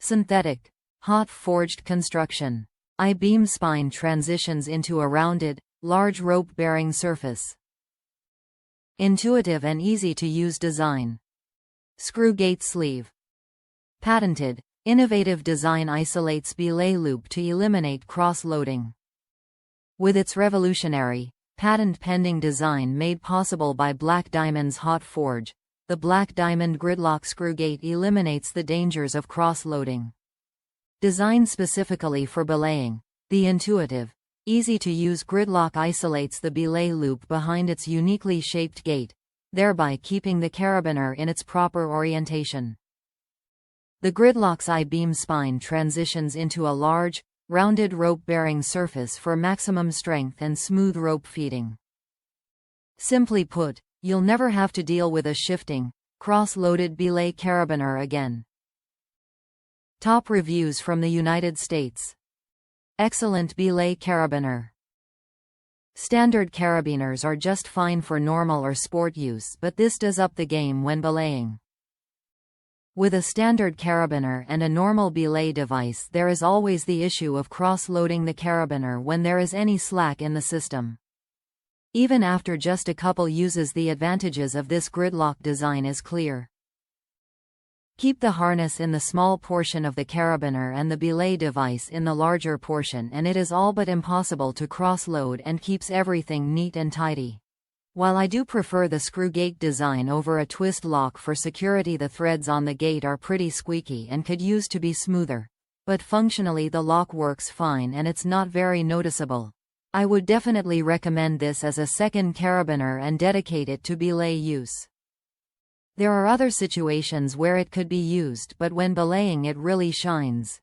Synthetic, hot-forged construction. I-beam spine transitions into a rounded, large rope-bearing surface. Intuitive and easy-to-use design. Screwgate sleeve. Patented, innovative design isolates belay loop to eliminate cross-loading. With its revolutionary, patent-pending design made possible by Black Diamond's hot forge, the Black Diamond GridLock Screwgate eliminates the dangers of cross-loading. Designed specifically for belaying, the intuitive, easy-to-use GridLock isolates the belay loop behind its uniquely shaped gate, thereby keeping the carabiner in its proper orientation. The GridLocks I-beam spine transitions into a large, rounded rope-bearing surface for maximum strength and smooth rope feeding. Simply put, you'll never have to deal with a shifting, cross-loaded belay carabiner again. Top reviews from the United States. Excellent belay carabiner. Standard carabiners are just fine for normal or sport use, but this does up the game when belaying. With a standard carabiner and a normal belay device, there is always the issue of cross-loading the carabiner when there is any slack in the system. Even after just a couple uses, the advantages of this GridLock design is clear. Keep the harness in the small portion of the carabiner and the belay device in the larger portion, and it is all but impossible to cross-load and keeps everything neat and tidy. While I do prefer the Screwgate design over a twist lock for security, the threads on the gate are pretty squeaky and could use to be smoother. But functionally the lock works fine and it's not very noticeable. I would definitely recommend this as a second carabiner and dedicate it to belay use. There are other situations where it could be used, but when belaying it really shines.